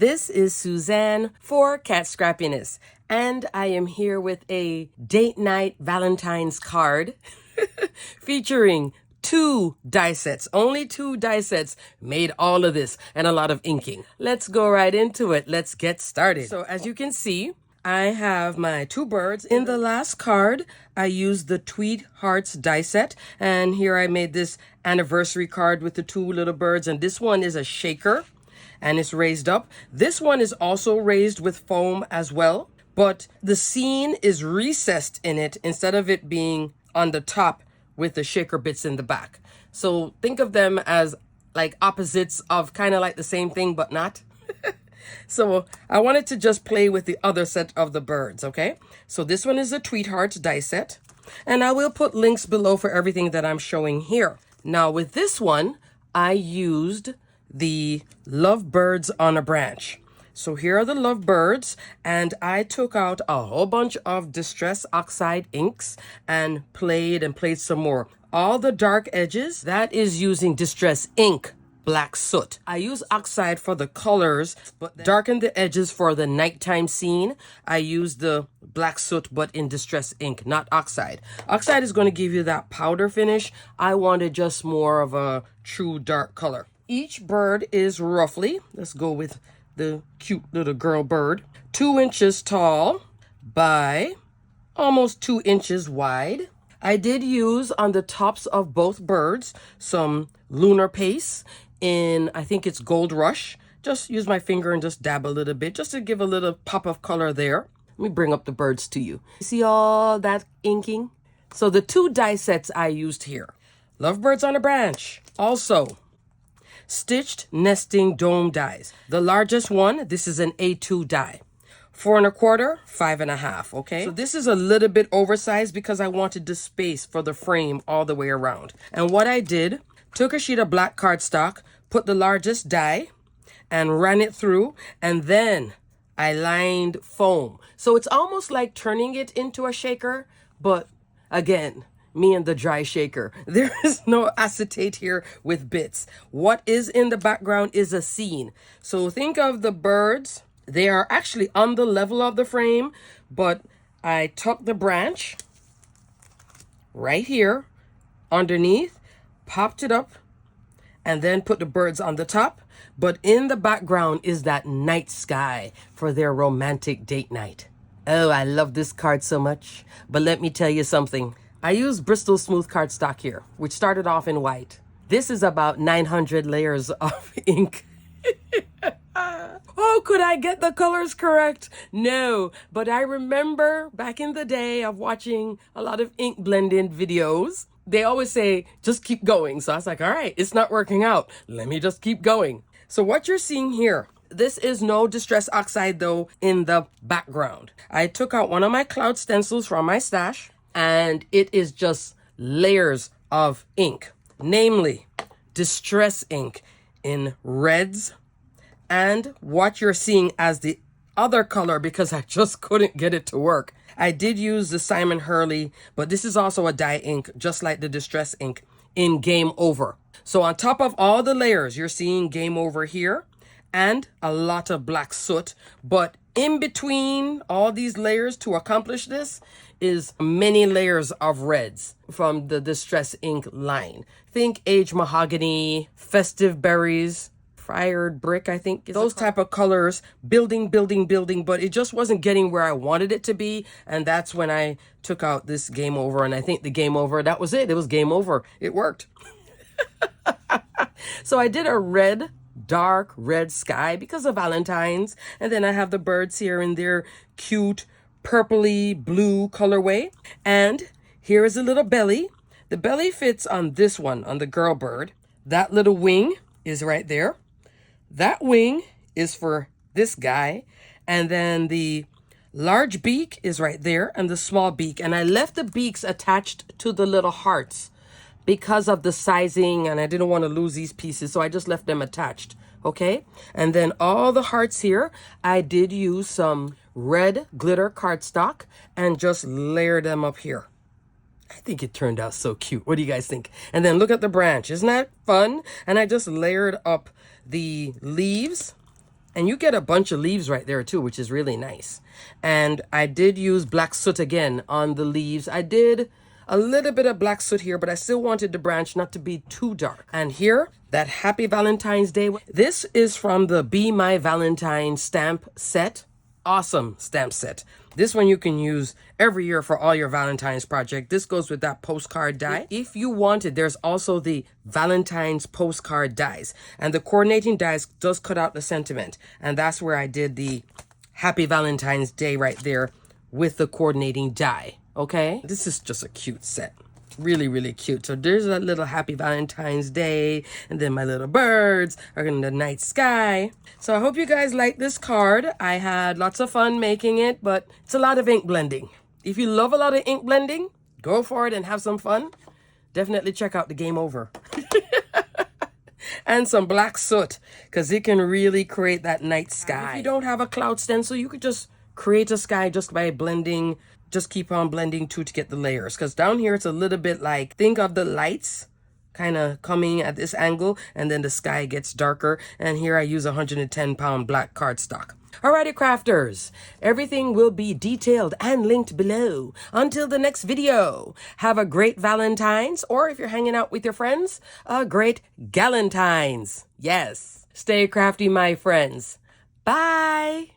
This is Suzanne for Scrappiness, and I am here with a date night Valentine's card featuring 2 die sets. Only 2 die sets made all of this and a lot of inking. Let's go right into it. Let's get started. So as you can see, I have my 2 birds. In the last card, I used the Tweed Hearts die set, and here I made this anniversary card with the 2 little birds, and this one is a shaker and it's raised up. This one is also raised with foam as well, but the scene is recessed in it instead of it being on the top with the shaker bits in the back. So think of them as like opposites of kind of like the same thing, but not. So I wanted to just play with the other set of the birds, okay? So this one is a Tweed Hearts die set, and I will put links below for everything that I'm showing here. Now with this one, I used the Lovebirds on a Branch. So here are the Lovebirds, and I took out a whole bunch of Distress Oxide inks and played some more. All the dark edges, that is using Distress ink, Black Soot. I use oxide for the colors, but darken the edges for the nighttime scene. I use the Black Soot, but in Distress ink, not oxide. Oxide is going to give you that powder finish. I wanted just more of a true dark color. Each bird is roughly, let's go with the cute little girl bird, 2 inches tall by almost 2 inches wide. I did use on the tops of both birds some lunar paste in, I think it's Gold Rush. Just use my finger and just dab a little bit just to give a little pop of color there. Let me bring up the birds to you. See all that inking? So the 2 die sets I used here. Lovebirds on a Branch. Also, stitched nesting dome dies. The largest one, this is an A2 die. 4 1/4, 5 1/2, okay? So this is a little bit oversized because I wanted the space for the frame all the way around. And what I did, took a sheet of black cardstock, put the largest die, and ran it through, and then I lined foam. So it's almost like turning it into a shaker, but again, me and the dry shaker. There is no acetate here with bits. What is in the background is a scene. So think of the birds. They are actually on the level of the frame, but I tucked the branch right here underneath, popped it up, and then put the birds on the top. But in the background is that night sky for their romantic date night. Oh, I love this card so much. But let me tell you something. I used Bristol Smooth cardstock here, which started off in white. This is about 900 layers of ink. Oh, could I get the colors correct? No, but I remember back in the day of watching a lot of ink blending videos. They always say, just keep going. So I was like, all right, it's not working out. Let me just keep going. So what you're seeing here, this is no Distress Oxide though in the background. I took out one of my cloud stencils from my stash, and it is just layers of ink, namely Distress ink in reds, and what you're seeing as the other color, because I just couldn't get it to work. I did use the Simon Hurley, but this is also a dye ink, just like the Distress ink in Game Over. So on top of all the layers, you're seeing Game Over here and a lot of Black Soot, but in between all these layers to accomplish this is many layers of reds from the Distress ink line. Think Age Mahogany, Festive Berries, Fired Brick, I think. Those type of colors, building, but it just wasn't getting where I wanted it to be. And that's when I took out this Game Over. And I think the Game Over, that was it. It was Game Over. It worked. So I did a red, dark red sky because of Valentine's. And then I have the birds here in their cute purpley blue colorway. And here is a little belly. The belly fits on this one, on the girl bird. That little wing is right there. That wing is for this guy. And then the large beak is right there, and the small beak. And I left the beaks attached to the little hearts because of the sizing, and I didn't want to lose these pieces, so I just left them attached. Okay, and then all the hearts here, I did use some red glitter cardstock and just layer them up here. I think it turned out so cute. What do you guys think? And then look at the branch. Isn't that fun? And I just layered up the leaves And you get a bunch of leaves right there too, which is really nice. And I did use black soot again on the leaves. I did a little bit of black soot here, but I still wanted the branch not to be too dark. And here, that Happy Valentine's Day. This is from the Be My Valentine stamp set. Awesome stamp set. This one you can use every year for all your Valentine's project. This goes with that postcard die. If you wanted, there's also the Valentine's postcard dies. And the coordinating dies does cut out the sentiment. And that's where I did the Happy Valentine's Day right there with the coordinating die. Okay? This is just a cute set. Really, really cute. So there's a little Happy Valentine's Day, and then my little birds are in the night sky. So I hope you guys like this card. I had lots of fun making it, but it's a lot of ink blending. If you love a lot of ink blending, go for it and have some fun. Definitely check out the Game Over. And some black soot, because it can really create that night sky. If you don't have a cloud stencil, you could just create a sky just by blending. Just keep on blending too to get the layers. Because down here, it's a little bit like, think of the lights kind of coming at this angle, and then the sky gets darker. And here I use 110-pound black cardstock. Alrighty, crafters. Everything will be detailed and linked below. Until the next video, have a great Valentine's, or if you're hanging out with your friends, a great Galentine's. Yes. Stay crafty, my friends. Bye.